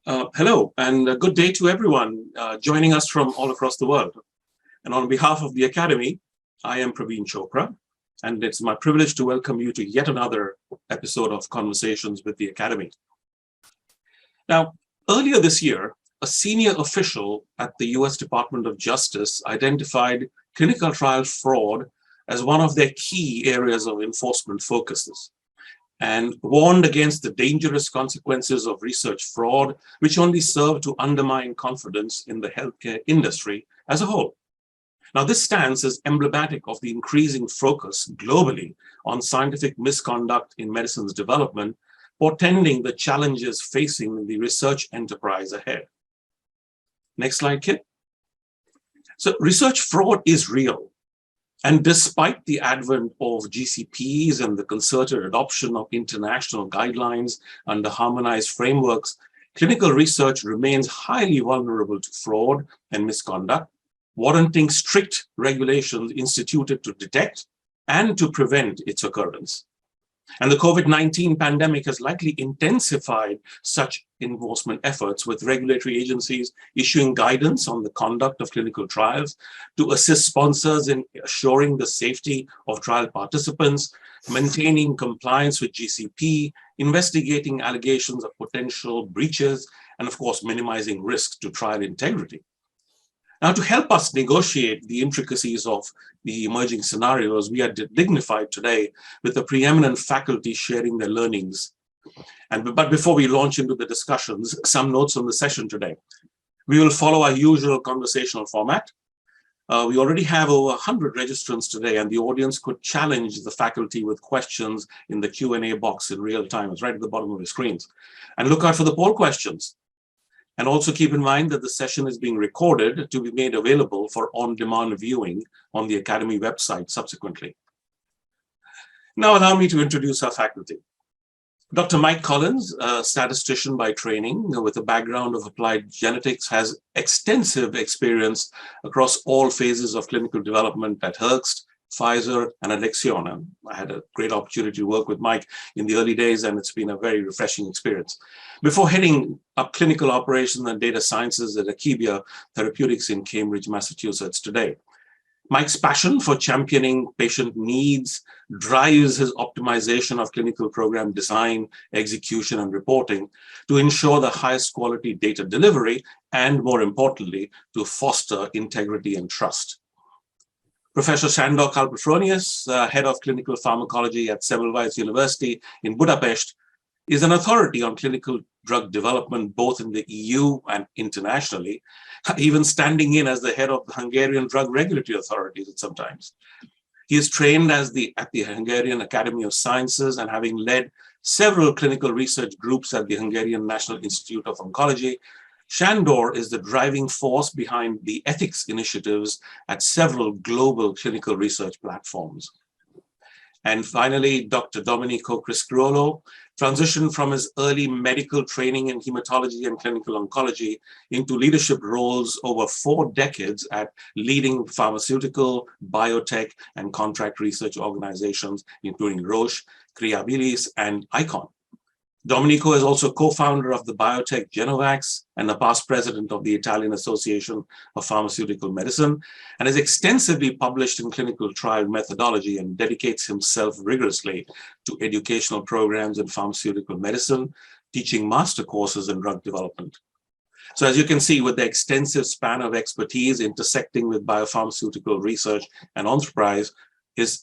Hello, and a good day to everyone joining us from all across the world. And on behalf of the Academy, I am Praveen Chopra, and it's my privilege to welcome you to yet another episode of Conversations with the Academy. Now, earlier this year, a senior official at the US Department of Justice identified clinical trial fraud as one of their key areas of enforcement focuses, and warned against the dangerous consequences of research fraud, which only serve to undermine confidence in the healthcare industry as a whole. Now, this stance is emblematic of the increasing focus globally on scientific misconduct in medicine's development, portending the challenges facing the research enterprise ahead. Next slide, Kit. So research fraud is real. And despite the advent of GCPs and the concerted adoption of international guidelines under harmonized frameworks, clinical research remains highly vulnerable to fraud and misconduct, warranting strict regulations instituted to detect and to prevent its occurrence. And the COVID-19 pandemic has likely intensified such enforcement efforts, with regulatory agencies issuing guidance on the conduct of clinical trials to assist sponsors in assuring the safety of trial participants, maintaining compliance with GCP, investigating allegations of potential breaches, and of course, minimizing risk to trial integrity. Now, to help us negotiate the intricacies of the emerging scenarios, we are dignified today with the preeminent faculty sharing their learnings. But before we launch into the discussions, some notes on the session today. We will follow our usual conversational format. We already have over 100 registrants today, and the audience could challenge the faculty with questions in the Q&A box in real time. It's right at the bottom of your screens. And look out for the poll questions. And also keep in mind that the session is being recorded to be made available for on-demand viewing on the Academy website subsequently. Now allow me to introduce our faculty. Dr. Mike Collins, a statistician by training with a background of applied genetics, has extensive experience across all phases of clinical development at Hearst, Pfizer, and Alexion. I had a great opportunity to work with Mike in the early days, and it's been a very refreshing experience. Before heading up clinical operations and data sciences at Akebia Therapeutics in Cambridge, Massachusetts today, Mike's passion for championing patient needs drives his optimization of clinical program design, execution, and reporting to ensure the highest quality data delivery, and more importantly, to foster integrity and trust. Professor Sándor Kalpafronius, head of clinical pharmacology at Semmelweis University in Budapest, is an authority on clinical drug development both in the EU and internationally, even standing in as the head of the Hungarian drug regulatory authorities at sometimes. He is trained at the Hungarian Academy of Sciences, and having led several clinical research groups at the Hungarian National Institute of Oncology, Sándor is the driving force behind the ethics initiatives at several global clinical research platforms. And finally, Dr. Domenico Criscuolo transitioned from his early medical training in hematology and clinical oncology into leadership roles over 4 decades at leading pharmaceutical, biotech, and contract research organizations, including Roche, Creabilis, and ICON. Domenico is also co-founder of the biotech Genovax and a past president of the Italian Association of Pharmaceutical Medicine, and has extensively published in clinical trial methodology and dedicates himself rigorously to educational programs in pharmaceutical medicine, teaching master courses in drug development. So as you can see, with the extensive span of expertise intersecting with biopharmaceutical research and enterprise,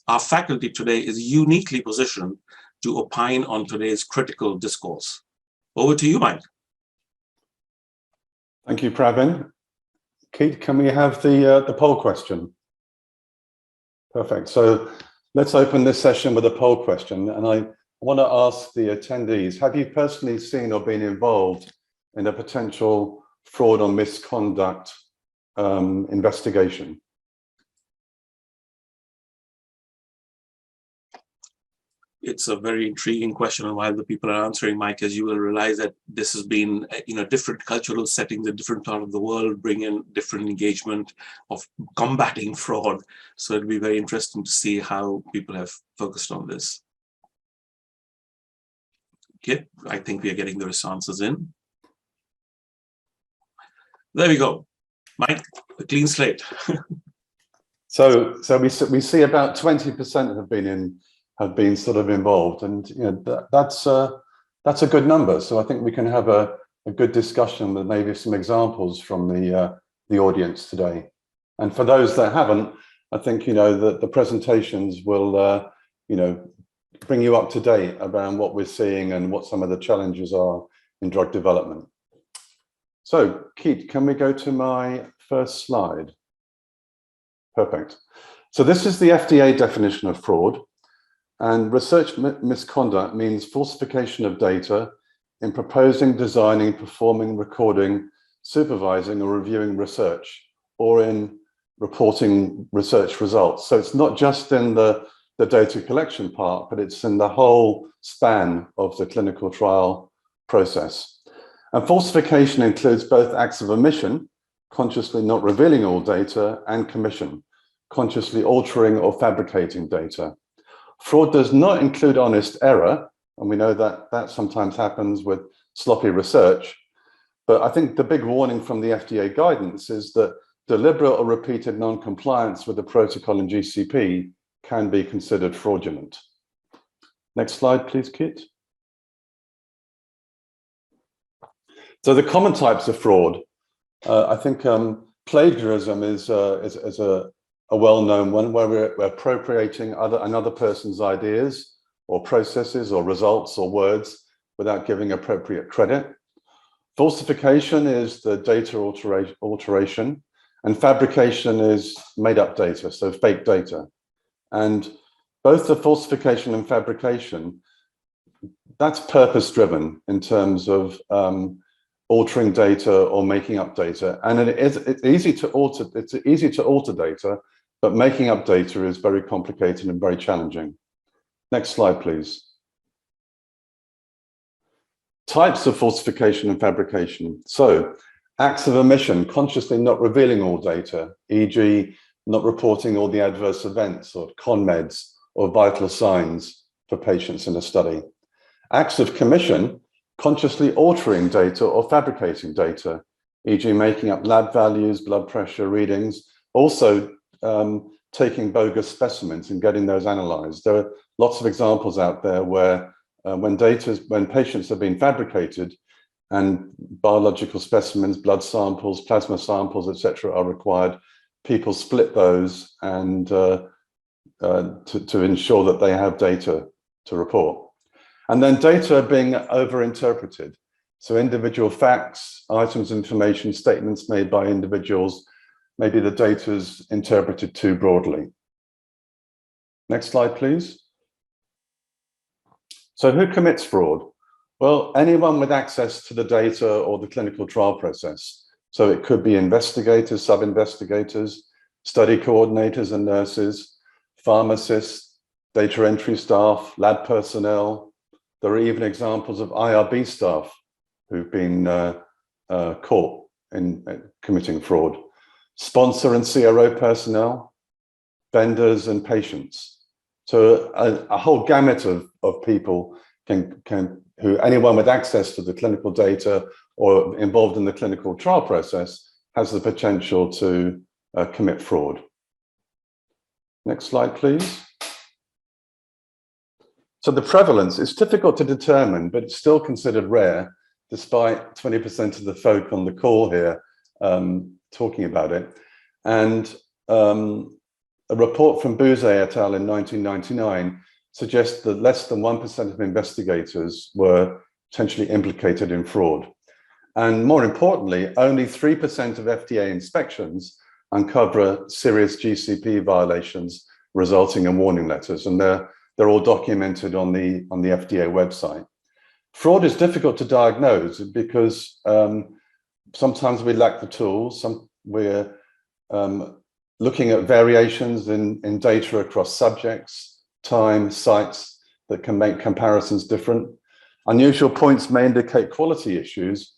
our faculty today is uniquely positioned to opine on today's critical discourse. Over to you, Mike. Thank you, Pravin. Keith, can we have the poll question? Perfect. So let's open this session with a poll question. And I want to ask the attendees, have you personally seen or been involved in a potential fraud or misconduct investigation? It's a very intriguing question, and while the people are answering, Mike, as you will realize that this has been, different cultural settings in different parts of the world bring in different engagement of combating fraud. So it'll be very interesting to see how people have focused on this. Okay, I think we are getting the responses in. There we go. Mike, a clean slate. So we see about 20% have been sort of involved, and you know that's a good number. So I think we can have a good discussion with maybe some examples from the audience today. And for those that haven't, I think you know that the presentations will you know bring you up to date around what we're seeing and what some of the challenges are in drug development. So Keith, can we go to my first slide? Perfect. So this is the FDA definition of fraud, and research misconduct means falsification of data in proposing, designing, performing, recording, supervising or reviewing research, or in reporting research results. So it's not just in the data collection part, but it's in the whole span of the clinical trial process. And falsification includes both acts of omission, consciously not revealing all data, and commission, consciously altering or fabricating data. Fraud does not include honest error, and we know that that sometimes happens with sloppy research. But I think the big warning from the FDA guidance is that deliberate or repeated non-compliance with the protocol in GCP can be considered fraudulent. Next slide, please, Kit. So the common types of fraud, I think plagiarism is a well-known one, where we're appropriating another person's ideas or processes or results or words without giving appropriate credit. Falsification is the data alteration, and fabrication is made-up data, so fake data. And both the falsification and fabrication, that's purpose-driven in terms of altering data or making up data. And it's easy to alter data, but making up data is very complicated and very challenging. Next slide, please. Types of falsification and fabrication. So acts of omission, consciously not revealing all data, e.g. not reporting all the adverse events or conmeds or vital signs for patients in a study. Acts of commission, consciously altering data or fabricating data, e.g. making up lab values, blood pressure readings, also taking bogus specimens and getting those analyzed. There are lots of examples out there where when patients have been fabricated and biological specimens, blood samples, plasma samples, etc., are required, people split those and to ensure that they have data to report. And then data being overinterpreted. So individual facts, items, information, statements made by individuals, maybe the data is interpreted too broadly. Next slide, please. So who commits fraud? Well, anyone with access to the data or the clinical trial process. So it could be investigators, sub-investigators, study coordinators and nurses, pharmacists, data entry staff, lab personnel. There are even examples of IRB staff who've been caught in committing fraud. Sponsor and CRO personnel, vendors and patients. So a whole gamut of people anyone with access to the clinical data or involved in the clinical trial process has the potential to commit fraud. Next slide, please. So the prevalence is difficult to determine, but it's still considered rare, despite 20% of the folk on the call here talking about it. And a report from Bouze et al. In 1999 suggests that less than 1% of investigators were potentially implicated in fraud. And more importantly, only 3% of FDA inspections uncover serious GCP violations resulting in warning letters, and they're all documented on the FDA website. Fraud is difficult to diagnose because sometimes we lack the tools. We're looking at variations in data across subjects, time, sites that can make comparisons different. Unusual points may indicate quality issues,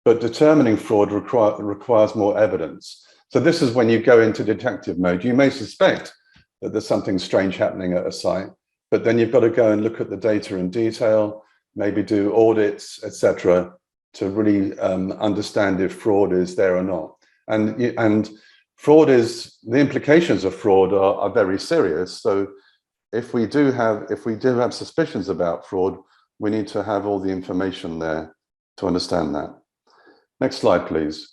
but determining fraud requires more evidence. So this is when you go into detective mode. You may suspect that there's something strange happening at a site, but then you've got to go and look at the data in detail, maybe do audits, etc., to really understand if fraud is there or not. And fraud is, the implications of fraud are very serious. So if we do have suspicions about fraud, we need to have all the information there to understand that. Next slide, please.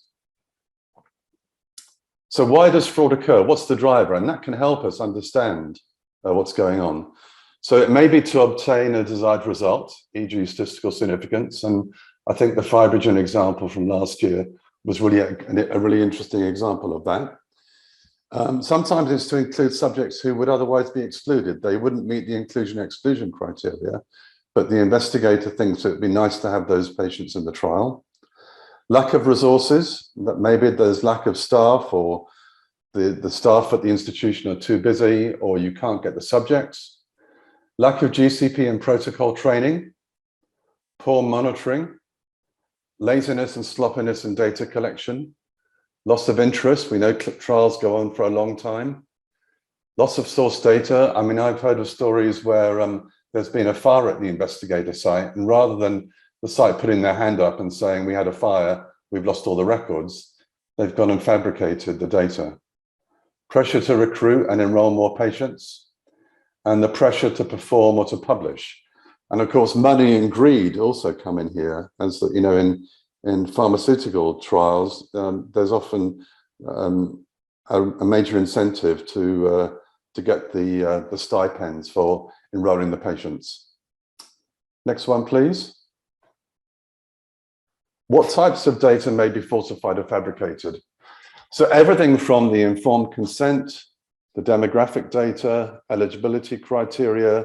So why does fraud occur? What's the driver? And that can help us understand what's going on. So it may be to obtain a desired result, e.g. statistical significance. And I think the Fabrication example from last year was really a really interesting example of that. Sometimes it's to include subjects who would otherwise be excluded. They wouldn't meet the inclusion-exclusion criteria, but the investigator thinks it'd be nice to have those patients in the trial. Lack of resources, that maybe there's lack of staff, or the staff at the institution are too busy, or you can't get the subjects. Lack of GCP and protocol training, poor monitoring, laziness and sloppiness in data collection, loss of interest. We know trials go on for a long time. Loss of source data. I mean, I've heard of stories where there's been a fire at the investigator site, and rather than the site putting their hand up and saying, we had a fire, we've lost all the records, they've gone and fabricated the data. Pressure to recruit and enroll more patients, and the pressure to perform or to publish. And of course, money and greed also come in here. As you know, in pharmaceutical trials, there's often a major incentive to get the stipends for enrolling the patients. Next one, please. What types of data may be falsified or fabricated? So everything from the informed consent, the demographic data, eligibility criteria,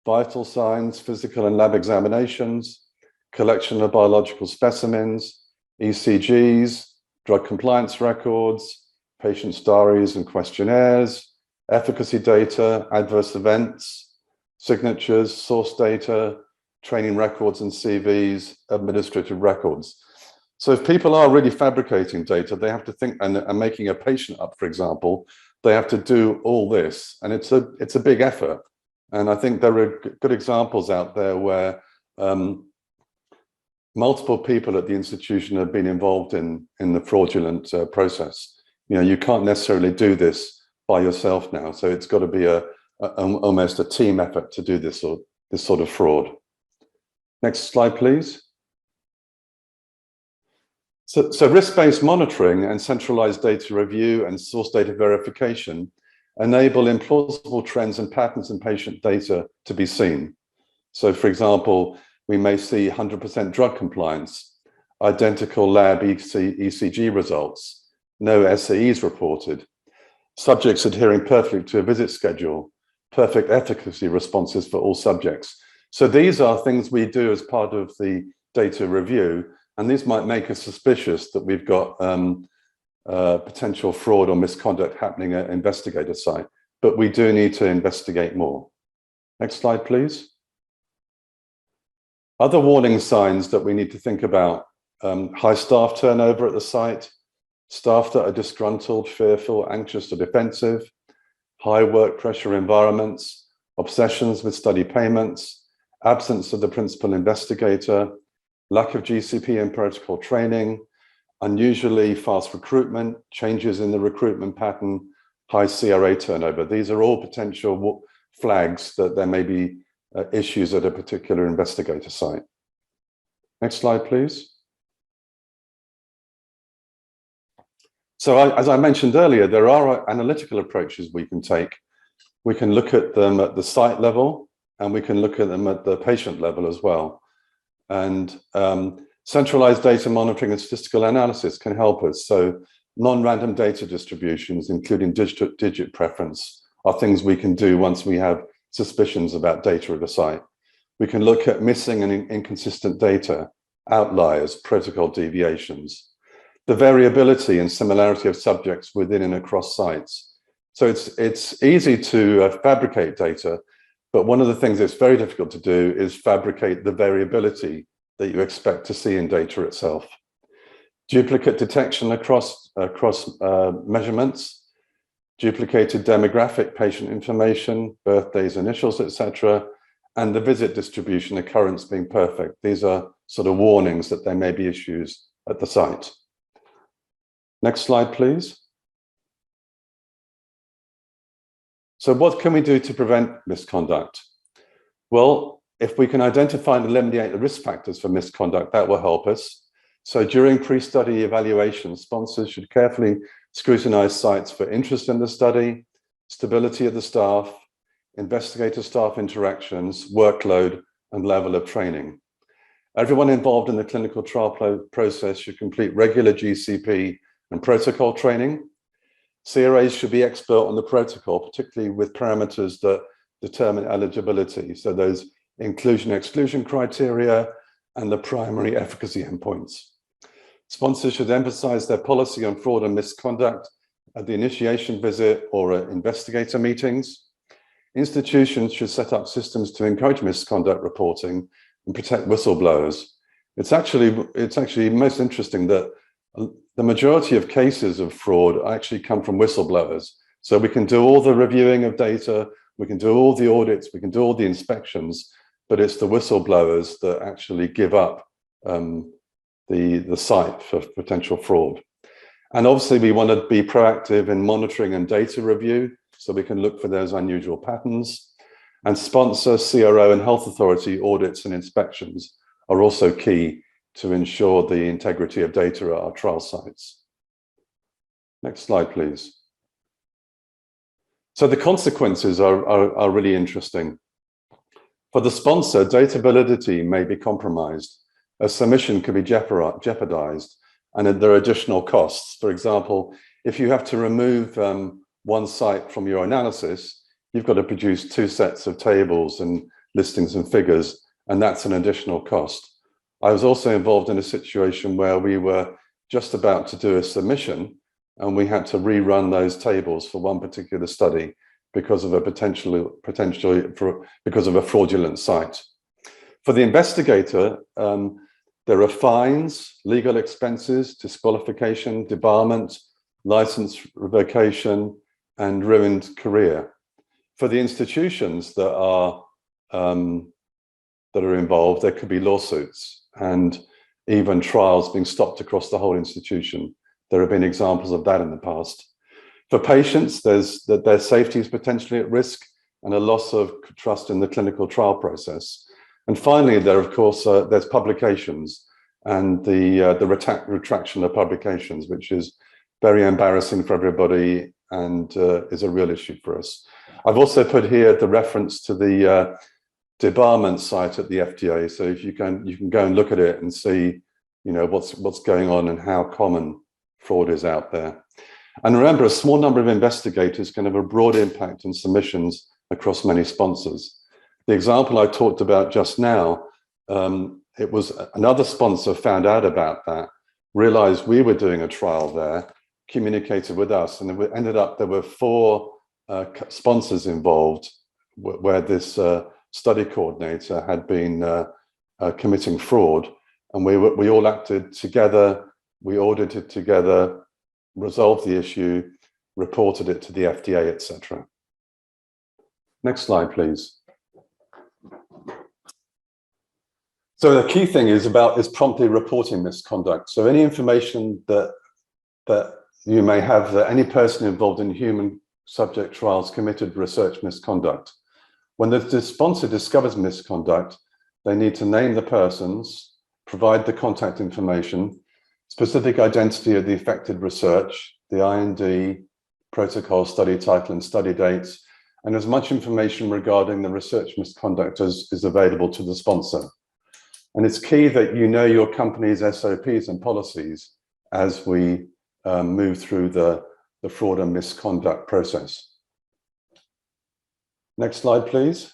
vital signs, physical and lab examinations, collection of biological specimens, ECGs, drug compliance records, patients' diaries and questionnaires, efficacy data, adverse events, signatures, source data, training records and CVs, administrative records. So if people are really fabricating data, they have to think, and making a patient up, for example, they have to do all this, and it's a big effort. And I think there are good examples out there where multiple people at the institution have been involved in the fraudulent process. You know, you can't necessarily do this by yourself now, so it's got to be almost a team effort to do this sort of fraud. Next slide, please. So risk-based monitoring and centralized data review and source data verification enable implausible trends and patterns in patient data to be seen. So for example, we may see 100% drug compliance, identical lab ECG results, no SAEs reported, subjects adhering perfectly to a visit schedule, perfect efficacy responses for all subjects. So these are things we do as part of the data review, and these might make us suspicious that we've got potential fraud or misconduct happening at investigator site, but we do need to investigate more. Next slide, please. Other warning signs that we need to think about: high staff turnover at the site, staff that are disgruntled, fearful, anxious, or defensive, high work pressure environments, obsessions with study payments, absence of the principal investigator, lack of GCP and protocol training, unusually fast recruitment, changes in the recruitment pattern, high CRA turnover. These are all potential flags that there may be issues at a particular investigator site. Next slide, please. So as I mentioned earlier, there are analytical approaches we can take. We can look at them at the site level, and we can look at them at the patient level as well. And centralized data monitoring and statistical analysis can help us. So non-random data distributions, including digit preference, are things we can do once we have suspicions about data at a site. We can look at missing and inconsistent data, outliers, protocol deviations, the variability and similarity of subjects within and across sites. So it's easy to fabricate data, but one of the things that's very difficult to do is fabricate the variability that you expect to see in data itself. Duplicate detection across measurements, duplicated demographic patient information, birthdays, initials, etc., and the visit distribution occurrence being perfect. These are sort of warnings that there may be issues at the site. Next slide, please. So what can we do to prevent misconduct? Well, if we can identify and eliminate the risk factors for misconduct, that will help us. So during pre-study evaluation, sponsors should carefully scrutinize sites for interest in the study, stability of the staff, investigator-staff interactions, workload, and level of training. Everyone involved in the clinical trial process should complete regular GCP and protocol training. CRAs should be expert on the protocol, particularly with parameters that determine eligibility. So those inclusion-exclusion criteria and the primary efficacy endpoints. Sponsors should emphasize their policy on fraud and misconduct at the initiation visit or at investigator meetings. Institutions should set up systems to encourage misconduct reporting and protect whistleblowers. It's actually most interesting that the majority of cases of fraud actually come from whistleblowers. So we can do all the reviewing of data, we can do all the audits, we can do all the inspections, but it's the whistleblowers that actually give up the site for potential fraud. And obviously we want to be proactive in monitoring and data review, so we can look for those unusual patterns. And sponsor, CRO, and health authority audits and inspections are also key to ensure the integrity of data at our trial sites. Next slide, please. So the consequences are really interesting. For the sponsor, data validity may be compromised. A submission could be jeopardized, and there are additional costs. For example, if you have to remove one site from your analysis, you've got to produce 2 sets of tables and listings and figures, and that's an additional cost. I was also involved in a situation where we were just about to do a submission, and we had to rerun those tables for one particular study because of a because of a fraudulent site. For the investigator, there are fines, legal expenses, disqualification, debarment, license revocation, and ruined career. For the institutions that are involved, there could be lawsuits and even trials being stopped across the whole institution. There have been examples of that in the past. For patients, their safety is potentially at risk and a loss of trust in the clinical trial process. And finally, there, of course, there's publications and the retraction of publications, which is very embarrassing for everybody and is a real issue for us. I've also put here the reference to the debarment site at the FDA. So if you can go and look at it and see, what's going on and how common fraud is out there. And remember, a small number of investigators can have a broad impact on submissions across many sponsors. The example I talked about just now, it was another sponsor found out about that, realized we were doing a trial there, communicated with us, and it ended up there were 4 sponsors involved where this study coordinator had been committing fraud, and we all acted together, we audited together, resolved the issue, reported it to the FDA, etc. Next slide, please. So the key thing is promptly reporting misconduct. So any information that you may have that any person involved in human subject trials committed research misconduct. When the sponsor discovers misconduct, they need to name the persons, provide the contact information, specific identity of the affected research, the IND, protocol, study title, and study dates, and as much information regarding the research misconduct as is available to the sponsor. And it's key that you know your company's SOPs and policies as we move through the fraud and misconduct process. Next slide, please.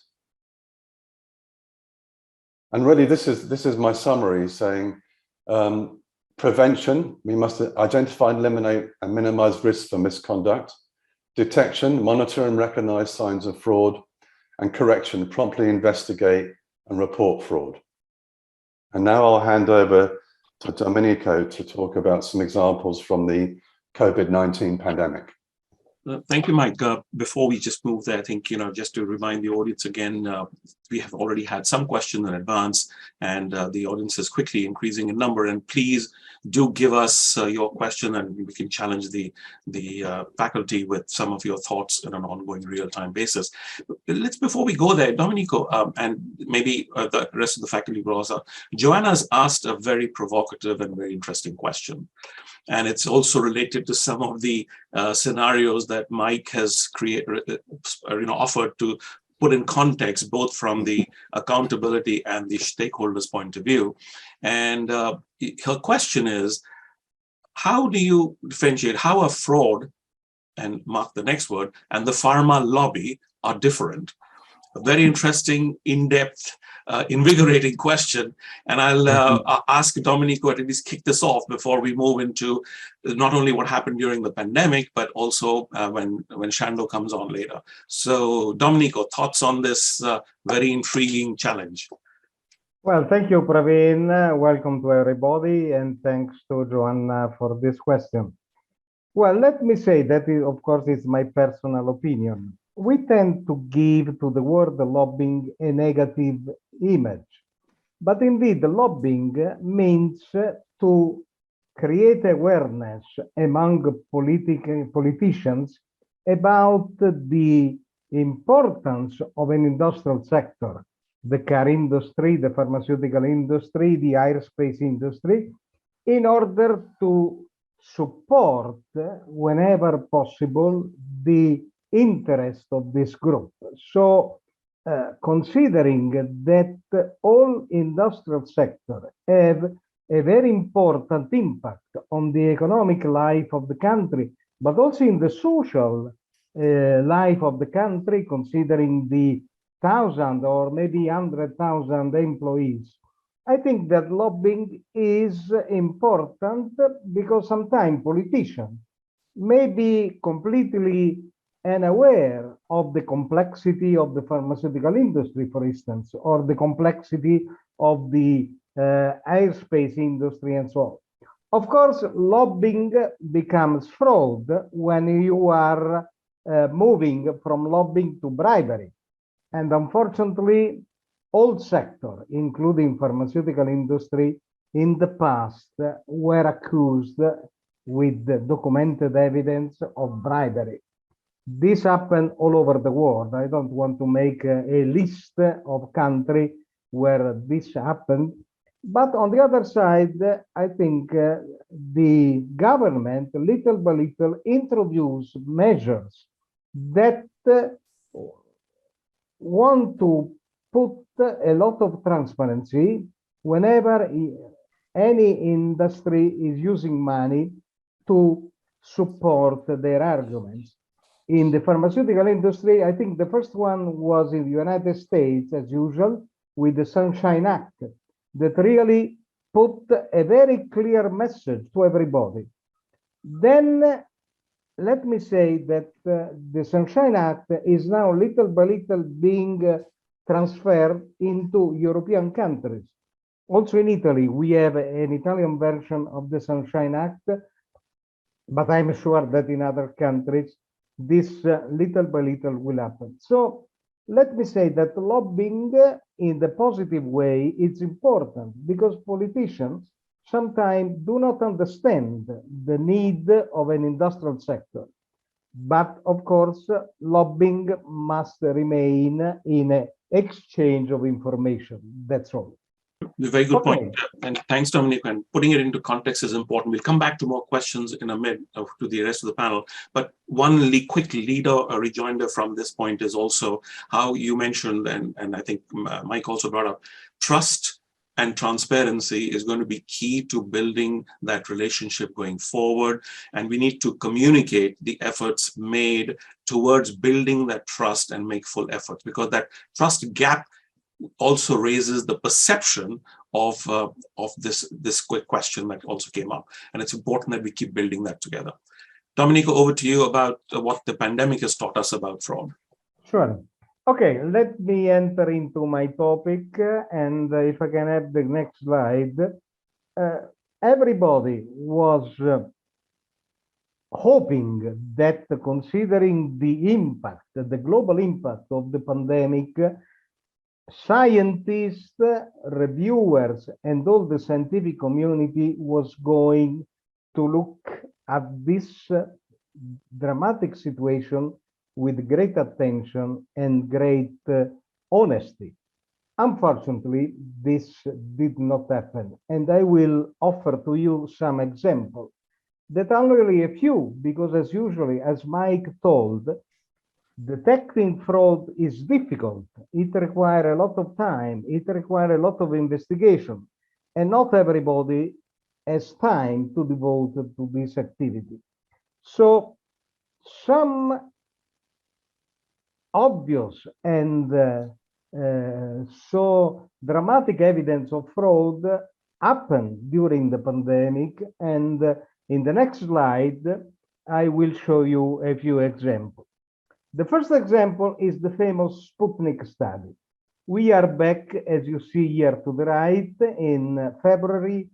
And really, this is my summary saying, prevention, we must identify, eliminate, and minimize risks for misconduct. Detection, monitor and recognize signs of fraud. And correction, promptly investigate and report fraud. And now I'll hand over to Domenico to talk about some examples from the COVID-19 pandemic. Thank you, Mike. Before we just move there, I think, just to remind the audience again, we have already had some questions in advance, and the audience is quickly increasing in number. And please do give us your question, and we can challenge the faculty with some of your thoughts on an ongoing real-time basis. Before we go there, Domenico, and maybe the rest of the faculty will also, Joanna's asked a very provocative and very interesting question. And it's also related to some of the scenarios that Mike has offered to put in context, both from the accountability and the stakeholders' point of view. And her question is, how do you differentiate how a fraud, and mark the next word, and the pharma lobby are different? A very interesting, in-depth, invigorating question. And I'll ask Domenico to at least kick this off before we move into not only what happened during the pandemic, but also when Shando comes on later. So Domenico, thoughts on this very intriguing challenge? Well, thank you, Praveen. Welcome to everybody, and thanks to Joanna for this question. Well, let me say that, of course, is my personal opinion. We tend to give to the word lobbying a negative image. But indeed, the lobbying means to create awareness among politicians about the importance of an industrial sector, the car industry, the pharmaceutical industry, the aerospace industry, in order to support, whenever possible, the interest of this group. So considering that all industrial sectors have a very important impact on the economic life of the country, but also in the social life of the country, considering the 1,000 or maybe 100,000 employees, I think that lobbying is important because sometimes politicians may be completely unaware of the complexity of the pharmaceutical industry, for instance, or the complexity of the aerospace industry and so on. Of course, lobbying becomes fraud when you are moving from lobbying to bribery. And unfortunately, all sectors, including pharmaceutical industry, in the past were accused with documented evidence of bribery. This happened all over the world. I don't want to make a list of countries where this happened. But on the other side, I think the government, little by little, introduced measures that want to put a lot of transparency whenever any industry is using money to support their arguments. In the pharmaceutical industry, I think the first one was in the United States, as usual, with the Sunshine Act, that really put a very clear message to everybody. Then let me say that the Sunshine Act is now little by little being transferred into European countries. Also in Italy, we have an Italian version of the Sunshine Act, but I'm sure that in other countries, this little by little will happen. So let me say that lobbying in the positive way is important because politicians sometimes do not understand the need of an industrial sector. But of course, lobbying must remain in an exchange of information. That's all. Very good point. And thanks, Dominic. And putting it into context is important. We'll come back to more questions in a minute to the rest of the panel. But one quick rejoinder from this point is also how you mentioned, and I think Mike also brought up, trust and transparency is going to be key to building that relationship going forward. And we need to communicate the efforts made towards building that trust and make full efforts, because that trust gap also raises the perception of this quick question that also came up. And it's important that we keep building that together. Domenico, over to you about what the pandemic has taught us about fraud. Sure. Okay, let me enter into my topic, and if I can have the next slide. Everybody was hoping that considering the impact, the global impact of the pandemic, scientists, reviewers, and all the scientific community was going to look at this dramatic situation with great attention and great honesty. Unfortunately, this did not happen, and I will offer to you some examples that are only a few, because as usually, as Mike told, detecting fraud is difficult. It requires a lot of time. It requires a lot of investigation, and not everybody has time to devote to this activity. So some obvious and so dramatic evidence of fraud happened during the pandemic, and in the next slide, I will show you a few examples. The first example is the famous Sputnik study. We are back, as you see here to the right, in February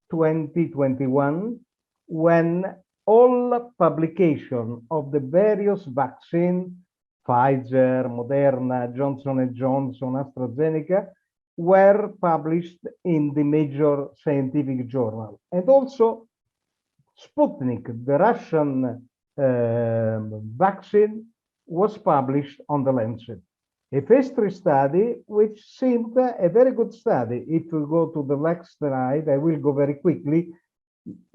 2021, when all publication of the various vaccines, Pfizer, Moderna, Johnson & Johnson, AstraZeneca, were published in the major scientific journal. And also Sputnik, the Russian vaccine, was published on the Lancet. A phase 3 study, which seemed a very good study. If we go to the next slide, I will go very quickly.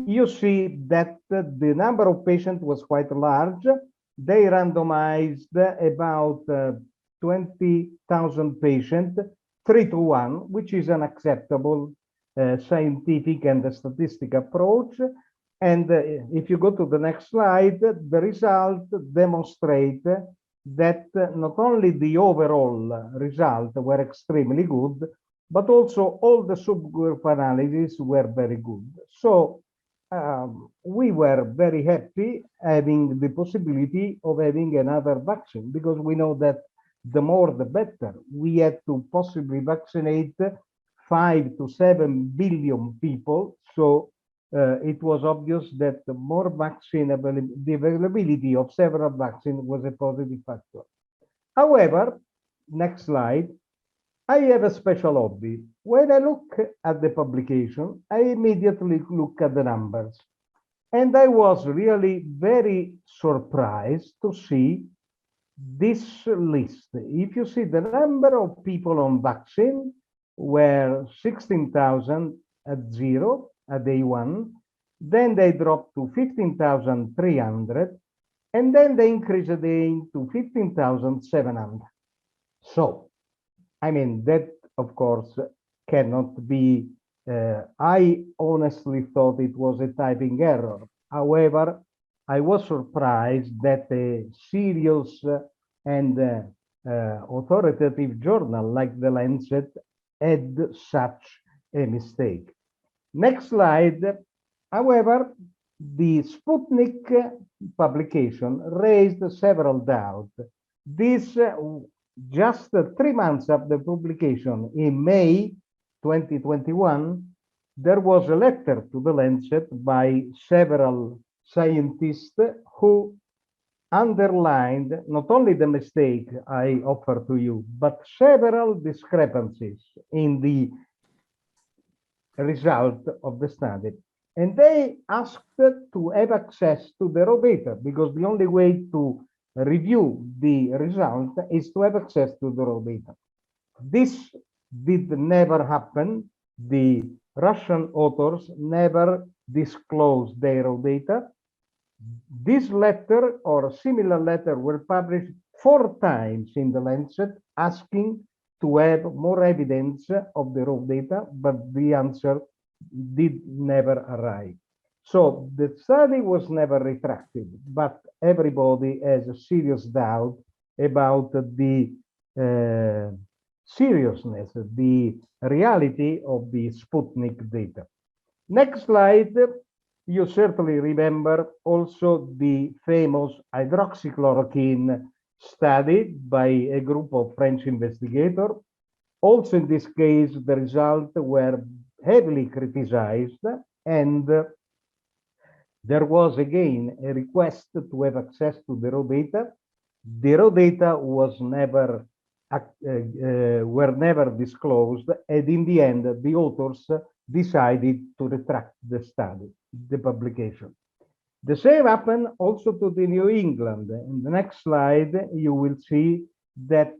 You see that the number of patients was quite large. They randomized about 20,000 patients, 3-to-1, which is an acceptable scientific and statistic approach. And if you go to the next slide, the result demonstrate that not only the overall result were extremely good, but also all the subgroup analyses were very good. So we were very happy having the possibility of having another vaccine, because we know that the more the better. We had to possibly vaccinate 5 to 7 billion people. So it was obvious that the more vaccine the availability of several vaccines was a positive factor. However, next slide, I have a special hobby. When I look at the publication, I immediately look at the numbers. And I was really very surprised to see this list. If you see the number of people on vaccine were 16,000 at zero, at day one, then they dropped to 15,300, and then they increased again to 15,700. So, I mean, that of course cannot be, I honestly thought it was a typing error. However, I was surprised that a serious and authoritative journal like the Lancet had such a mistake. Next slide. However, the Sputnik publication raised several doubts. This just 3 months after publication, in May 2021, there was a letter to the Lancet by several scientists who underlined not only the mistake I offer to you, but several discrepancies in the result of the study. And they asked to have access to the raw data, because the only way to review the result is to have access to the raw data. This did never happen. The Russian authors never disclosed their raw data. This letter or similar letter were published 4 times in the Lancet, asking to have more evidence of the raw data, but the answer did never arrive. So the study was never retracted, but everybody has a serious doubt about the seriousness, the reality of the Sputnik data. Next slide. You certainly remember also the famous hydroxychloroquine study by a group of French investigators. Also, in this case, the results were heavily criticized, and There was again a request to have access to the raw data. The raw data was never were never disclosed, and in the end, the authors decided to retract the study, the publication. The same happened also to the New England. In the next slide, you will see that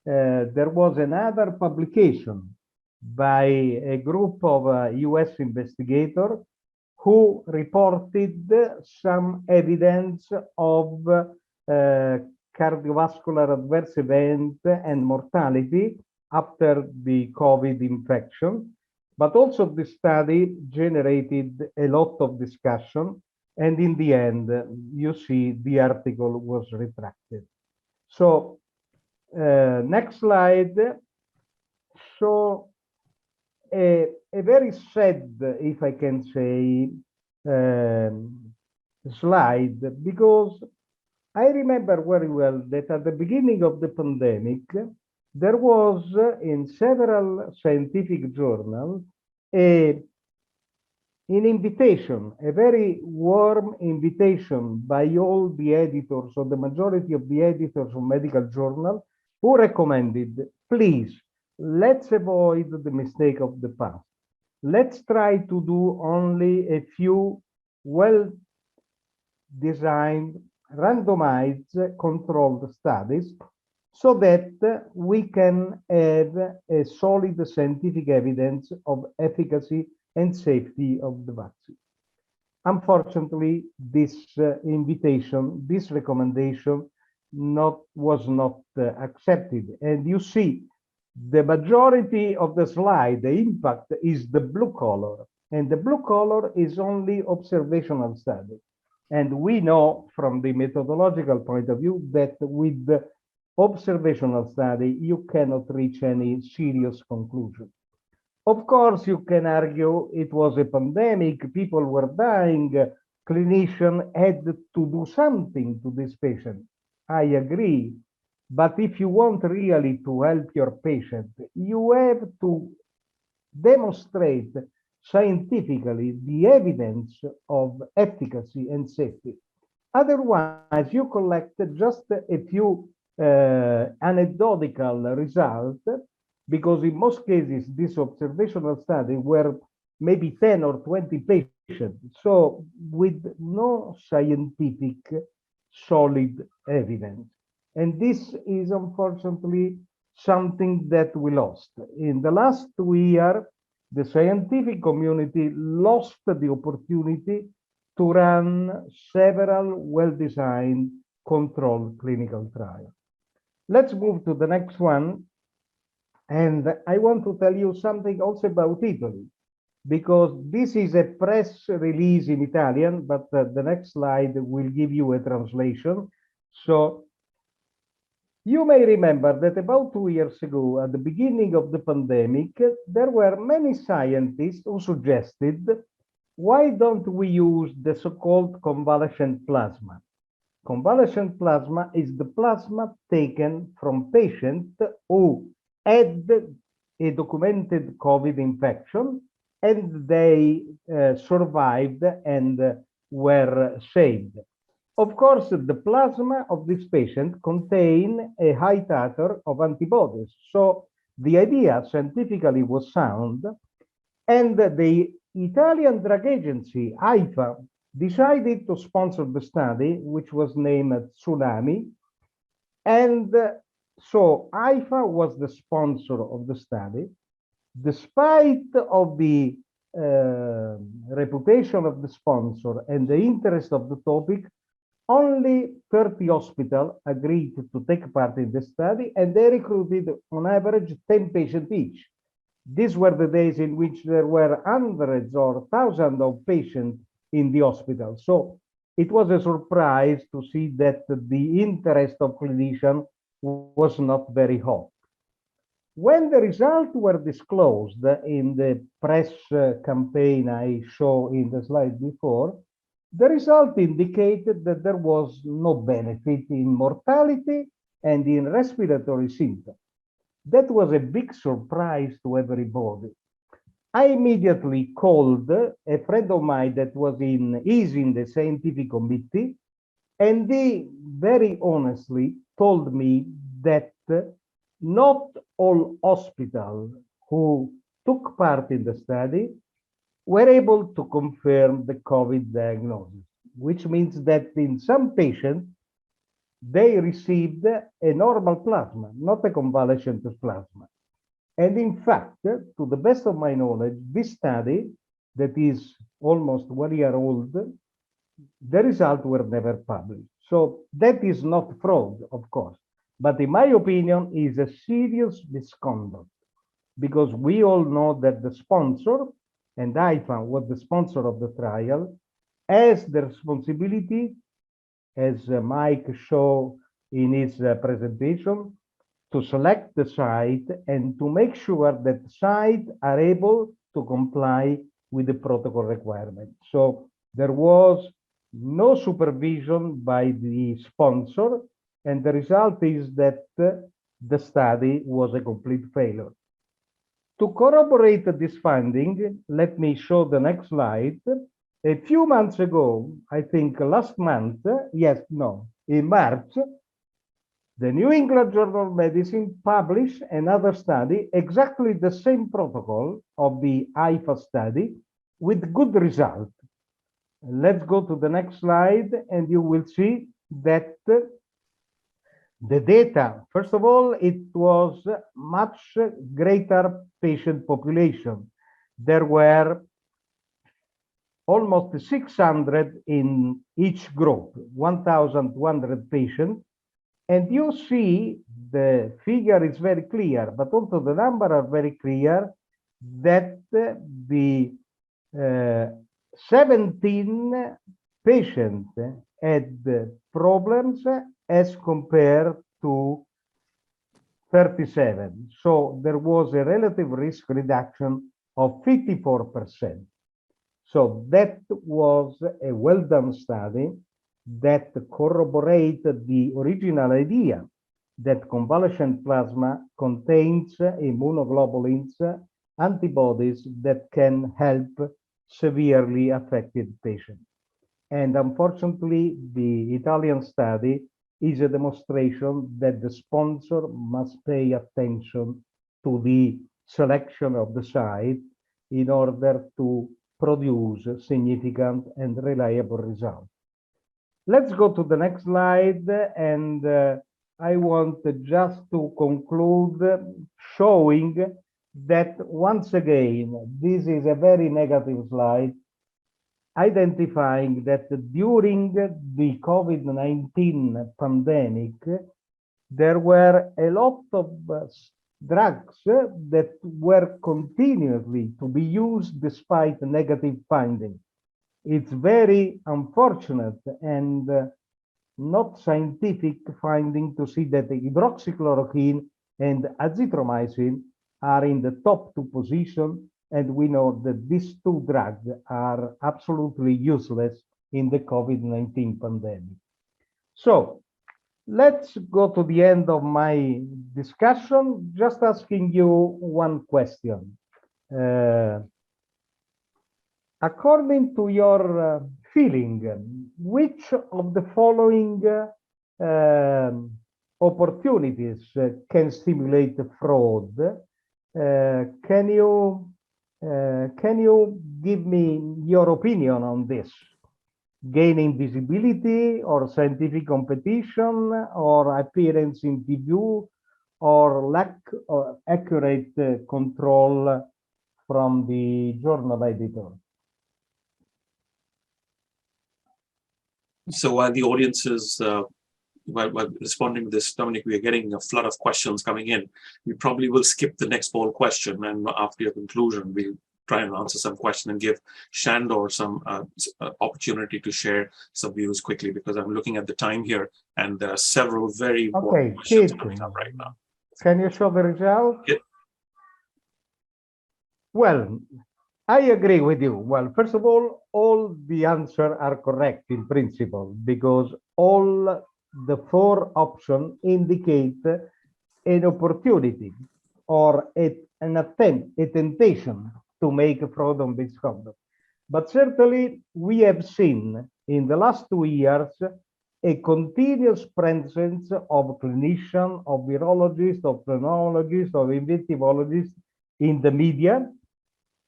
there was another publication by a group of US investigators who reported some evidence of cardiovascular adverse event and mortality after the COVID infection. But also the study generated a lot of discussion. And in the end, you see the article was retracted. So next slide. So a very sad, if I can say, slide, because I remember very well that at the beginning of the pandemic, there was in several scientific journals an invitation, a very warm invitation by all the editors or the majority of the editors of medical journal who recommended, please, let's avoid the mistake of the past. Let's try to do only a few well-designed, randomized, controlled studies so that we can have a solid scientific evidence of efficacy and safety of the vaccine. Unfortunately, this invitation, this recommendation was not accepted. And you see, the majority of the slide, the impact is the blue color, and the blue color is only observational study. And we know from the methodological point of view that with the observational study, you cannot reach any serious conclusion. Of course, you can argue it was a pandemic, people were dying, clinician had to do something to this patient. I agree. But if you want really to help your patient, you have to demonstrate scientifically the evidence of efficacy and safety. Otherwise, you collect just a few anecdotal results, because in most cases, this observational study were maybe 10 or 20 patients, so with no scientific solid evidence. And this is unfortunately something that we lost. In the last 2 years, the scientific community lost the opportunity to run several well-designed controlled clinical trials. Let's move to the next one. And I want to tell you something also about Italy, because this is a press release in Italian, but the next slide will give you a translation. So you may remember that about 2 years ago, at the beginning of the pandemic, there were many scientists who suggested, why don't we use the so-called convalescent plasma? Convalescent plasma is the plasma taken from patients who had a documented COVID infection and they survived and were saved. Of course, the plasma of this patient contain a high titer of antibodies. So the idea scientifically was sound, and the Italian drug agency, AIFA, decided to sponsor the study, which was named Tsunami. And so AIFA was the sponsor of the study. Despite of the reputation of the sponsor and the interest of the topic, only 30 hospitals agreed to take part in the study, and they recruited on average 10 patients each. These were the days in which there were hundreds or thousands of patients in the hospital. So it was a surprise to see that the interest of clinicians was not very hot. When the results were disclosed in the press campaign I showed in the slide before, the result indicated that there was no benefit in mortality and in respiratory symptoms. That was a big surprise to everybody. I immediately called a friend of mine that is in the scientific committee, and he very honestly told me that not all hospitals who took part in the study were able to confirm the COVID diagnosis, which means that in some patients, they received a normal plasma, not a convalescent plasma. And in fact, to the best of my knowledge, this study that is almost 1 year old, the results were never published. So that is not fraud, of course, but in my opinion, is a serious misconduct, because we all know that the sponsor, and IFA was the sponsor of the trial, has the responsibility, as Mike showed in his presentation, to select the site and to make sure that sites are able to comply with the protocol requirement. So there was no supervision by the sponsor, and the result is that the study was a complete failure. To corroborate this finding, let me show the next slide. A few months ago, I think last month, in March, the New England Journal of Medicine published another study, exactly the same protocol of the IFA study, with good result. Let's go to the next slide, and you will see that the data, first of all, it was much greater patient population. There were almost 600 in each group, 1,200 patients. And you see the figure is very clear, but also the numbers are very clear that the 17 patients had problems as compared to 37. So there was a relative risk reduction of 54%. So that was a well-done study that corroborated the original idea that convalescent plasma contains immunoglobulins, antibodies that can help severely affected patients. And unfortunately, the Italian study is a demonstration that the sponsor must pay attention to the selection of the site in order to produce significant and reliable results. Let's go to the next slide, and I want just to conclude showing that once again, this is a very negative slide, identifying that during the COVID-19 pandemic, there were a lot of drugs that were continuously to be used despite negative findings. It's very unfortunate and not scientific finding to see that the hydroxychloroquine and azithromycin are in the top 2 positions, and we know that these 2 drugs are absolutely useless in the COVID-19 pandemic. So let's go to the end of my discussion, just asking you one question. According to your feeling, which of the following opportunities can stimulate fraud? Can you give me your opinion on this? Gaining visibility, or scientific competition, or appearance in TV, or lack of accurate control from the journal editor? So while the audience is while responding to this, Dominic, we are getting a flood of questions coming in. We probably will skip the next poll question, and after your conclusion, we'll try and answer some question and give Shandor some opportunity to share some views quickly, because I'm looking at the time here, and there are several very important questions coming up right now. Can you show the result? Yeah. Well, I agree with you. Well, first of all the answers are correct in principle, because all the 4 options indicate an opportunity or an attempt, a temptation to make fraud on misconduct. But certainly we have seen in the last 2 years a continuous presence of clinicians, of virologists, of phrenologists, of infectivologists in the media.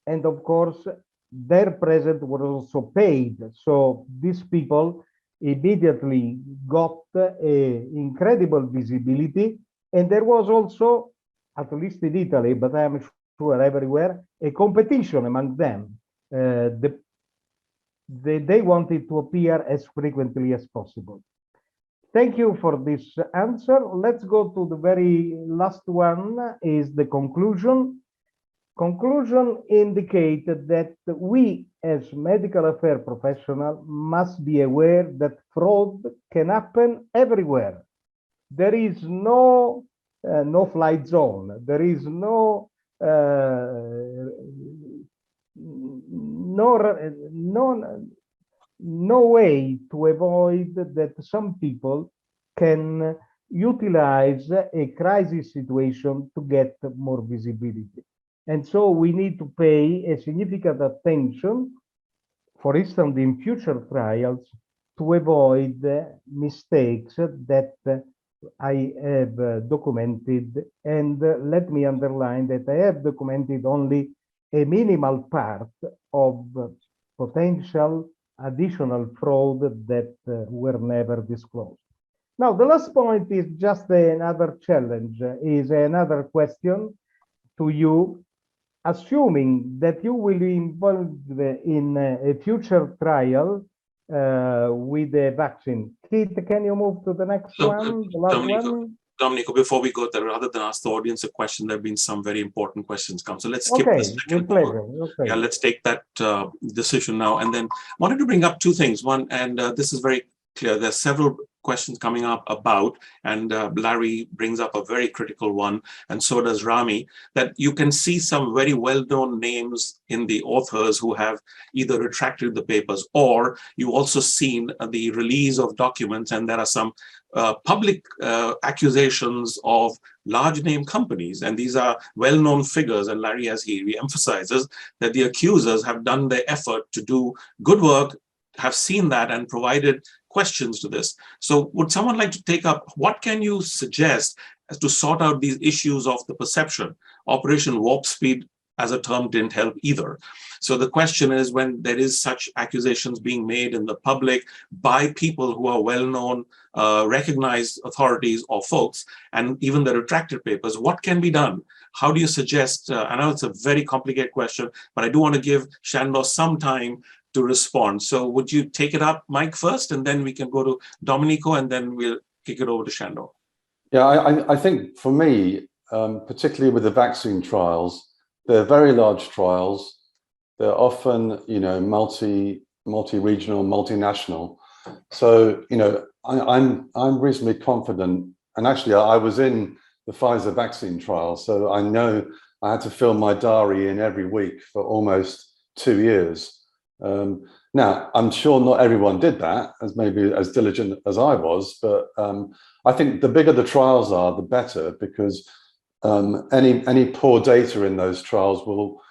And of course, their presence was also paid. So these people immediately got incredible visibility. And there was also, at least in Italy, but I am sure everywhere, a competition among them. They wanted to appear as frequently as possible. Thank you for this answer. Let's go to the very last one, is the conclusion. Conclusion indicated that we as medical affairs professionals must be aware that fraud can happen everywhere. There is no no-fly zone. There is no way to avoid that some people can utilize a crisis situation to get more visibility. And so we need to pay a significant attention, for instance, in future trials, to avoid mistakes that I have documented. And let me underline that I have documented only a minimal part of potential additional fraud that were never disclosed. Now, the last point is just another challenge, is another question to you. Assuming that you will be involved in a future trial with the vaccine. Keith, can you move to the next one, the last one? Domenico, before we go there, rather than ask the audience a question, there have been some very important questions come. So let's skip this second one. Okay. Yeah, let's take that decision now. And then I wanted to bring up two things. One, and this is very clear, there's several questions coming up about, and Larry brings up a very critical one, and so does Rami, that you can see some very well-known names in the authors who have either retracted the papers, or you also seen the release of documents, and there are some public accusations of large name companies, and these are well-known figures, and Larry, as he re-emphasizes, that the accusers have done their effort to do good work, have seen that and provided questions to this. So would someone like to take up, what can you suggest as to sort out these issues of the perception? Operation Warp Speed as a term didn't help either. So the question is, when there is such accusations being made in the public by people who are well-known, recognized authorities or folks, and even the retracted papers, what can be done? How do you suggest, I know it's a very complicated question, but I do want to give Shandor some time to respond. So would you take it up, Mike, first, and then we can go to Domenico, and then we'll kick it over to Shandor. Yeah, I think for me, particularly with the vaccine trials, they're very large trials. They're often, you know, multi-regional, multinational. So, you know, I'm reasonably confident. And actually, I was in the Pfizer vaccine trial, so I know I had to fill my diary in every week for almost 2 years. Now, I'm sure not everyone did that, as maybe as diligent as I was, but I think the bigger the trials are, the better, because any poor data in those trials will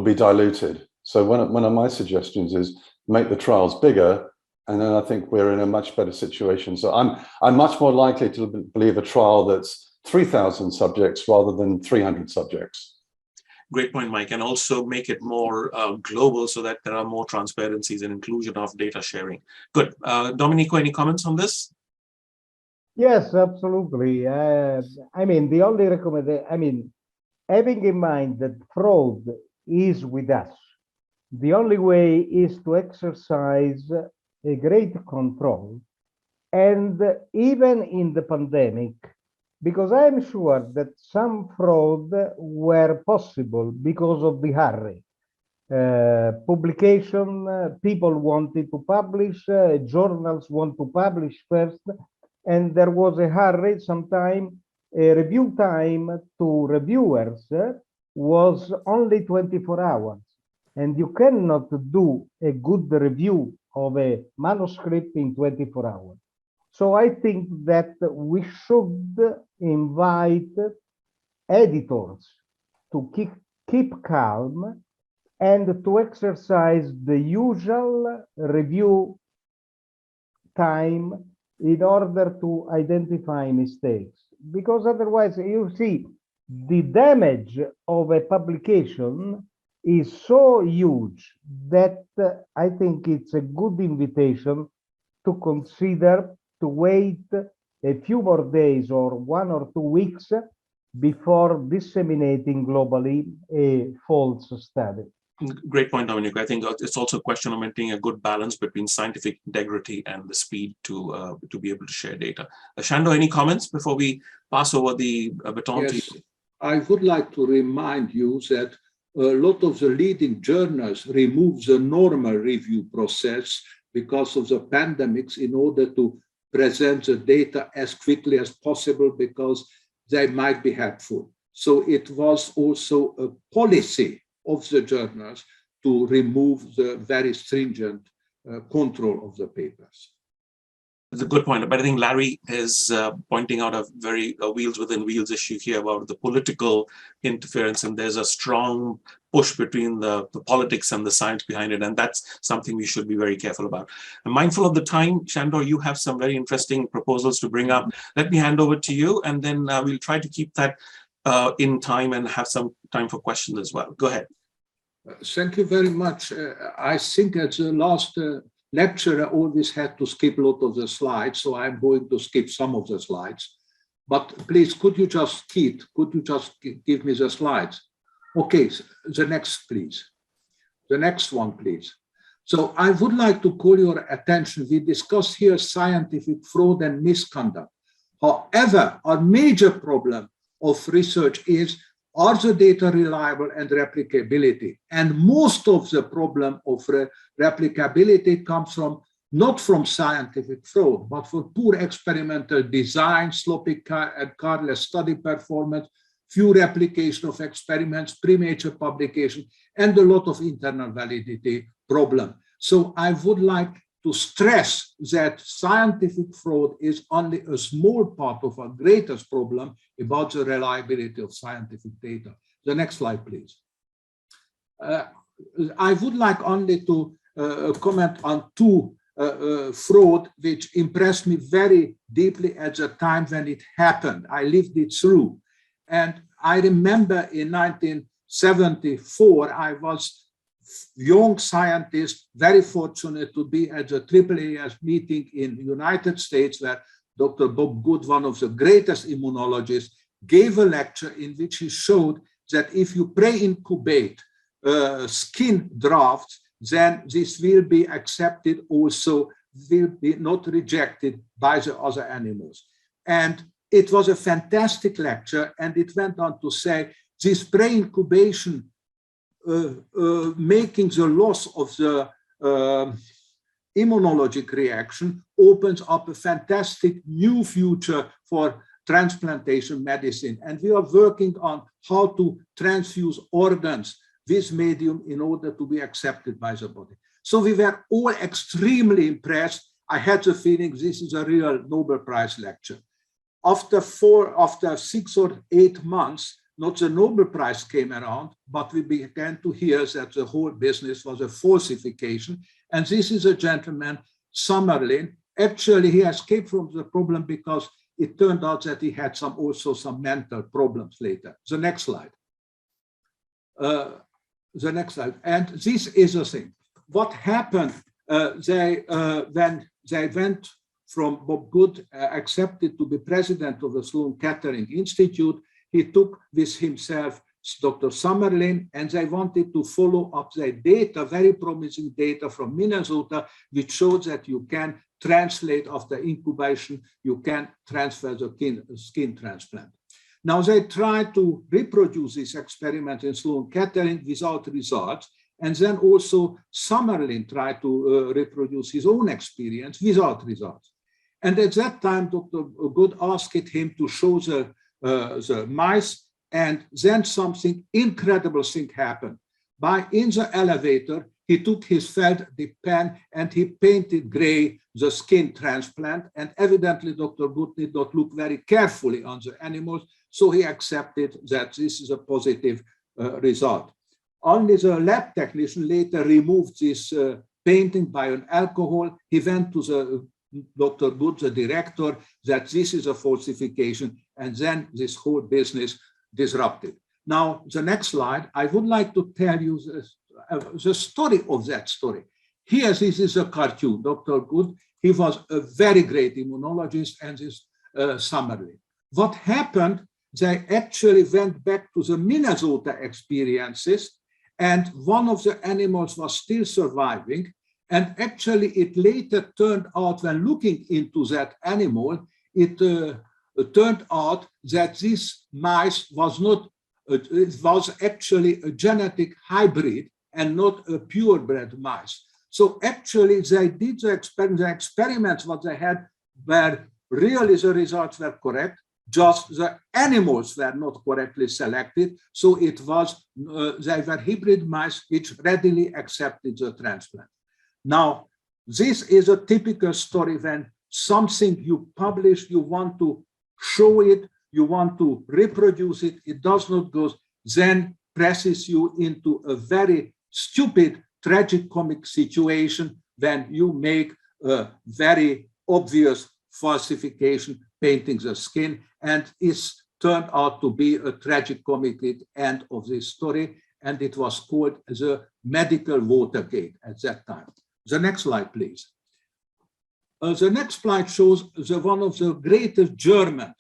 be diluted. So one of my suggestions is make the trials bigger, and then I think we're in a much better situation. So I'm much more likely to believe a trial that's 3,000 subjects rather than 300 subjects. Great point, Mike, and also make it more global so that there are more transparencies and inclusion of data sharing. Good. Domenico, any comments on this? Yes, absolutely. I mean, the only recommendation, I mean, having in mind that fraud is with us, the only way is to exercise a great control. And even in the pandemic, because I am sure that some fraud were possible because of the hurry. Publication, people wanted to publish, journals want to publish first, and there was a hurry. Sometimes a review time to reviewers was only 24 hours, and you cannot do a good review of a manuscript in 24 hours. So I think that we should invite editors to keep calm and to exercise the usual review time in order to identify mistakes. Because otherwise, you see, the damage of a publication is so huge that I think it's a good invitation to consider to wait a few more days or 1 or 2 weeks before disseminating globally a false study. Great point, Dominic. I think it's also a question of maintaining a good balance between scientific integrity and the speed to be able to share data. Shando, any comments before we pass over the baton to you? Yes, I would like to remind you that a lot of the leading journals remove the normal review process because of the pandemics in order to present the data as quickly as possible because they might be helpful. So it was also a policy of the journals to remove the very stringent control of the papers. It's a good point, but I think Larry is pointing out a very wheels within wheels issue here about the political interference, and there's a strong push between the politics and the science behind it, and that's something we should be very careful about. I'm mindful of the time. Shandor, you have some very interesting proposals to bring up. Let me hand over to you, and then we'll try to keep that in time and have some time for questions as well. Go ahead. Thank you very much. I think at the last lecture, I always had to skip a lot of the slides, so I'm going to skip some of the slides. But please, could you just give me the slides? Okay, the next, please. The next one, please. So I would like to call your attention. We discussed here scientific fraud and misconduct. However, our major problem of research is, are the data reliable and replicability? And most of the problem of replicability comes from not from scientific fraud, but from poor experimental design, sloppy and careless study performance, few replication of experiments, premature publication, and a lot of internal validity problem. So I would like to stress that scientific fraud is only a small part of our greatest problem about the reliability of scientific data. The next slide, please. I would like only to comment on two fraud which impressed me very deeply at the time when it happened. I lived it through. And I remember in 1974, I was young scientist, very fortunate to be at the AAAS meeting in the United States where Dr. Bob Good, one of the greatest immunologists, gave a lecture in which he showed that if you pre-incubate skin drafts, then this will be accepted also, will be not rejected by the other animals. And it was a fantastic lecture, and it went on to say this pre-incubation making the loss of the immunologic reaction opens up a fantastic new future for transplantation medicine. And we are working on how to transfuse organs with medium in order to be accepted by the body. So we were all extremely impressed. I had the feeling this is a real Nobel Prize lecture. After 6 or 8 months, not the Nobel Prize came around, but we began to hear that the whole business was a falsification. And this is a gentleman, Summerlin. Actually, he escaped from the problem because it turned out that he had also some mental problems later. The next slide. The next slide. And this is the thing. What happened, when they went from Bob Good, accepted to be president of the Sloan Kettering Institute, he took with himself Dr. Summerlin, and they wanted to follow up their data, very promising data from Minnesota, which showed that you can translate after incubation, you can transfer the skin transplant. Now they tried to reproduce this experiment in Sloan Kettering without results, and then also Summerlin tried to reproduce his own experience without results. And at that time, Dr. Good asked him to show the mice, and then something incredible thing happened. In the elevator, he took his felt tip pen and he painted gray the skin transplant, and evidently Dr. Good did not look very carefully on the animals, so he accepted that this is a positive result. Only the lab technician later removed this painting by an alcohol. He went to the Dr. Good, the director, that this is a falsification, and then this whole business disrupted. Now, the next slide, I would like to tell you the story of that story. Here, this is a cartoon. Dr. Good, he was a very great immunologist, and this summary. What happened, they actually went back to the Minnesota experiences, and one of the animals was still surviving. And actually, it later turned out, when looking into that animal, it turned out that this mice was not, it was actually a genetic hybrid and not a purebred mice. So actually, they did the experiments what they had where really the results were correct, just the animals were not correctly selected. So it was, they were hybrid mice which readily accepted the transplant. Now, this is a typical story when something you publish, you want to show it, you want to reproduce it, it does not go, then presses you into a very stupid, tragicomic situation when you make a very obvious falsification, painting the skin, and it's turned out to be a tragicomic end of this story, and it was called the medical Watergate at that time. The next slide, please. The next slide shows one of the greatest German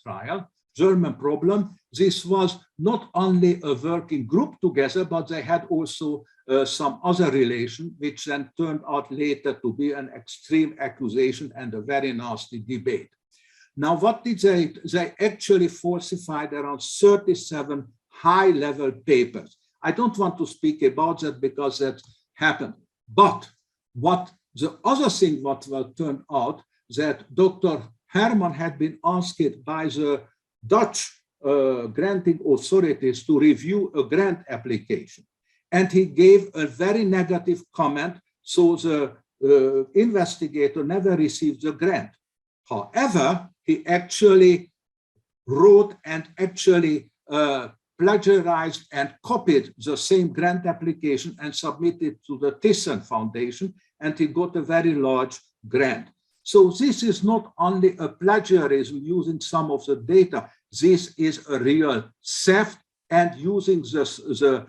problem. This was not only a working group together, but they had also some other relation, which then turned out later to be an extreme accusation and a very nasty debate. Now, what did they? They actually falsified around 37 high-level papers. I don't want to speak about that because that happened. But what the other thing what turned out, that Dr. Herman had been asked by the Dutch granting authorities to review a grant application. And he gave a very negative comment, so the investigator never received the grant. However, he actually wrote and actually plagiarized and copied the same grant application and submitted to the Thyssen Foundation, and he got a very large grant. So this is not only a plagiarism using some of the data, this is a real theft and using the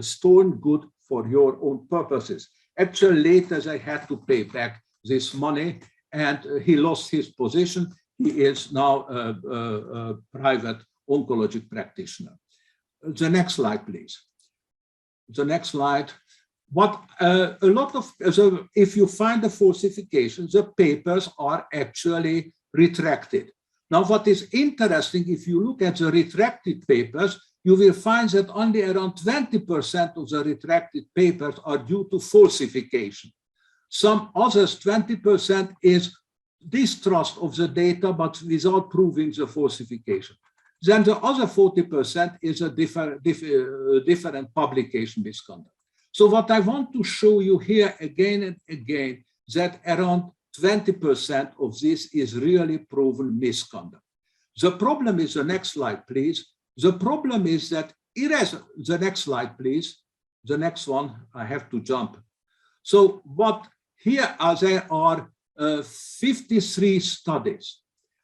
stolen good for your own purposes. Actually, later they had to pay back this money, and he lost his position. He is now a private oncologic practitioner. The next slide, please. The next slide. What a lot of, so if you find the falsification, the papers are actually retracted. Now, what is interesting, if you look at the retracted papers, you will find that only around 20% of the retracted papers are due to falsification. Some others, 20% is distrust of the data, but without proving the falsification. Then the other 40% is a different publication misconduct. So what I want to show you here again and again, that around 20% of this is really proven misconduct. The problem is, the next slide, please. The problem is that the next slide, please. The next one, I have to jump. So what here are, there are 53 studies,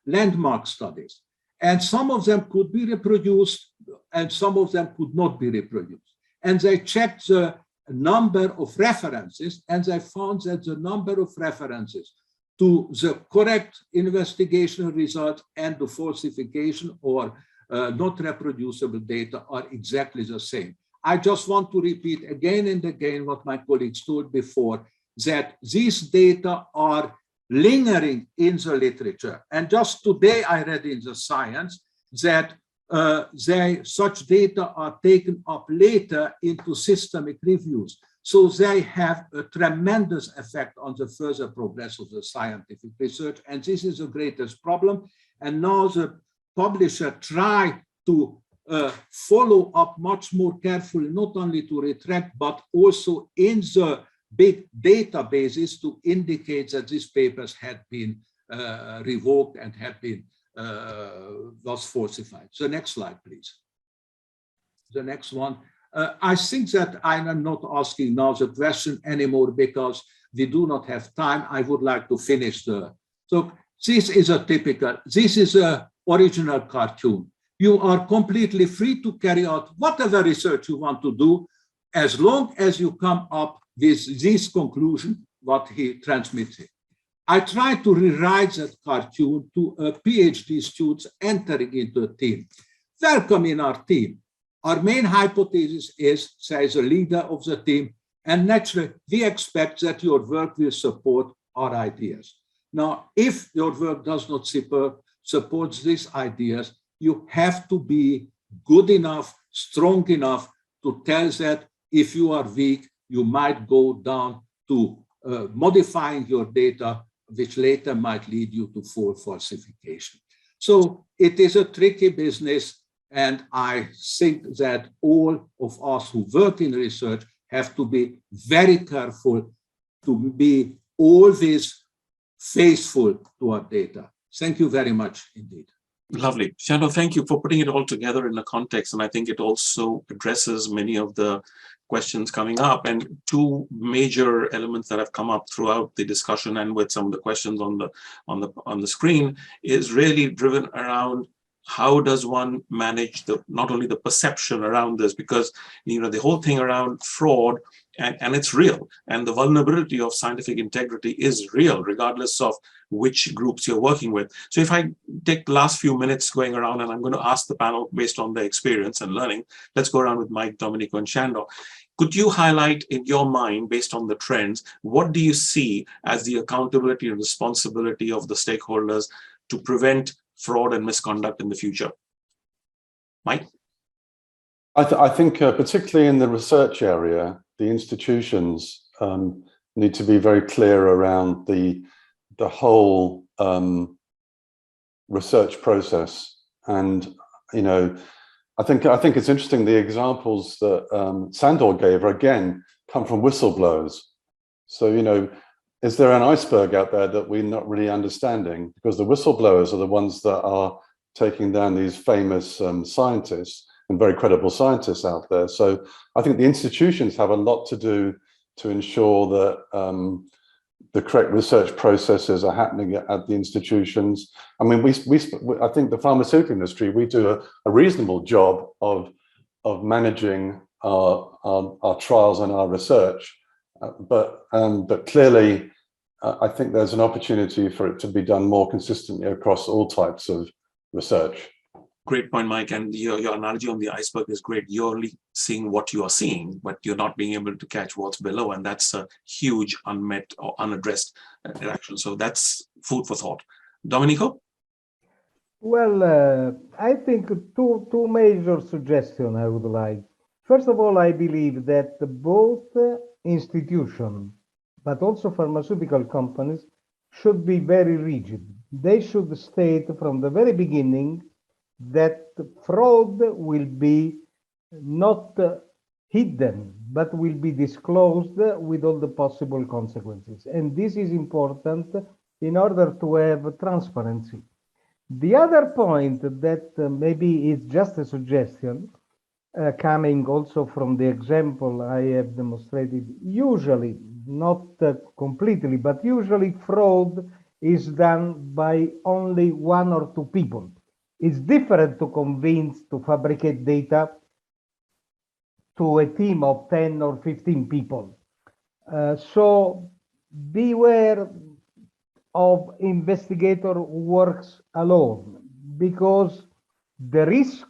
landmark studies, and some of them could be reproduced and some of them could not be reproduced. And they checked the number of references, and they found that the number of references to the correct investigation results and the falsification or not reproducible data are exactly the same. I just want to repeat again and again what my colleagues told before, that these data are lingering in the literature. And just today I read in the Science that such data are taken up later into systemic reviews. So they have a tremendous effect on the further progress of the scientific research. And this is the greatest problem. And now the publisher try to follow up much more carefully, not only to retract, but also in the big databases to indicate that these papers had been revoked and had been was falsified. So next slide, please. The next one. I think that I'm not asking now the question anymore because we do not have time. I would like to finish the. So this is a original cartoon. You are completely free to carry out whatever research you want to do, as long as you come up with this conclusion, what he transmits it. I try to rewrite that cartoon to a PhD students entering into a team. Welcome in our team. Our main hypothesis is, says the leader of the team, and naturally, we expect that your work will support our ideas. Now, if your work does not support these ideas, you have to be good enough, strong enough to tell that if you are weak, you might go down to modifying your data, which later might lead you to falsification. So it is a tricky business. And I think that all of us who work in research have to be very careful to be always faithful to our data. Thank you very much indeed. Lovely. Shandor, thank you for putting it all together in the context. And I think it also addresses many of the questions coming up. And two major elements that have come up throughout the discussion and with some of the questions on the screen is really driven around how does one manage not only the perception around this, because the whole thing around fraud and it's real, and the vulnerability of scientific integrity is real, regardless of which groups you're working with. So if I take the last few minutes going around, and I'm going to ask the panel based on their experience and learning, let's go around with Mike, Domenico, and Shandor. Could you highlight in your mind, based on the trends, what do you see as the accountability and responsibility of the stakeholders to prevent fraud and misconduct in the future? Mike? I think particularly in the research area, the institutions need to be very clear around the whole research process. And I think it's interesting, the examples that Sandor gave again come from whistleblowers. So is there an iceberg out there that we're not really understanding? Because the whistleblowers are the ones that are taking down these famous scientists and very credible scientists out there. So I think the institutions have a lot to do to ensure that the correct research processes are happening at the institutions. I mean, I think the pharmaceutical industry, we do a reasonable job of managing our trials and our research. But clearly, I think there's an opportunity for it to be done more consistently across all types of research. Great point, Mike. And your analogy on the iceberg is great. You're only seeing what you are seeing, but you're not being able to catch what's below. And that's a huge unmet or unaddressed interaction. So that's food for thought. Domenico? Well, I think two major suggestions I would like. First of all, I believe that both institutions, but also pharmaceutical companies, should be very rigid. They should state from the very beginning that fraud will be not hidden, but will be disclosed with all the possible consequences. And this is important in order to have transparency. The other point that maybe is just a suggestion, coming also from the example I have demonstrated, usually, not completely, but usually fraud is done by only one or two people. It's different to convince to fabricate data to a team of 10 or 15 people. So beware of investigator who works alone, because the risk,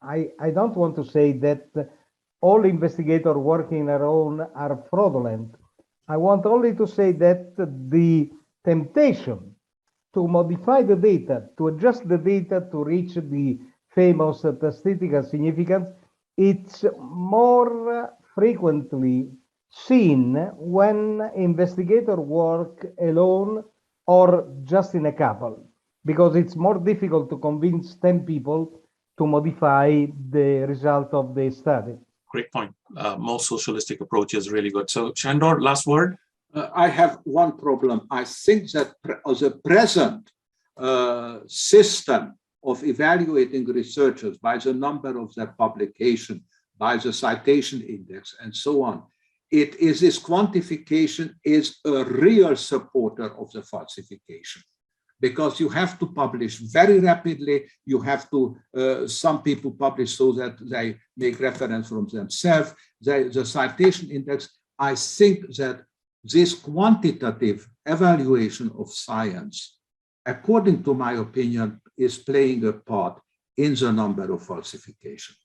I don't want to say that all investigators working alone are fraudulent. I want only to say that the temptation to modify the data, to adjust the data to reach the famous statistical significance, it's more frequently seen when investigators work alone or just in a couple, because it's more difficult to convince 10 people to modify the result of the study. Great point. More socialistic approach is really good. So Shandor, last word. I have one problem. I think that the present system of evaluating researchers by the number of their publication by the citation index, and so on. It is this quantification is a real supporter of the falsification, because you have to publish very rapidly. You have to, some people publish so that they make reference from themselves. The citation index, I think that this quantitative evaluation of science, according to my opinion, is playing a part in the number of falsification.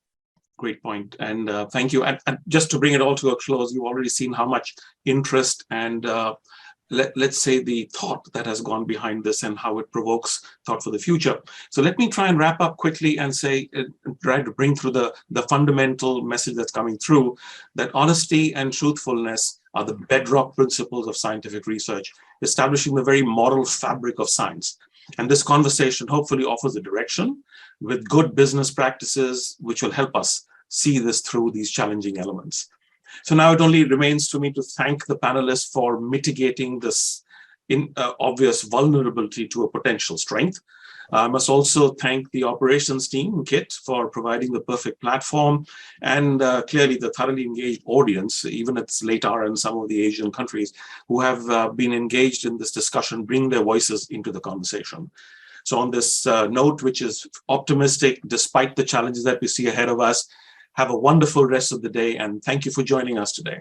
Great point. And thank you. And just to bring it all to a close, you've already seen how much interest and let's say the thought that has gone behind this and how it provokes thought for the future. So let me try and wrap up quickly and say, try to bring through the fundamental message that's coming through, that honesty and truthfulness are the bedrock principles of scientific research, establishing the very moral fabric of science. And this conversation hopefully offers a direction with good business practices, which will help us see this through these challenging elements. So now it only remains for me to thank the panelists for mitigating this obvious vulnerability to a potential strength. I must also thank the operations team, KIT, for providing the perfect platform, and clearly the thoroughly engaged audience, even at this late hour in some of the Asian countries, who have been engaged in this discussion, bring their voices into the conversation. So on this note, which is optimistic, despite the challenges that we see ahead of us, have a wonderful rest of the day, and thank you for joining us today.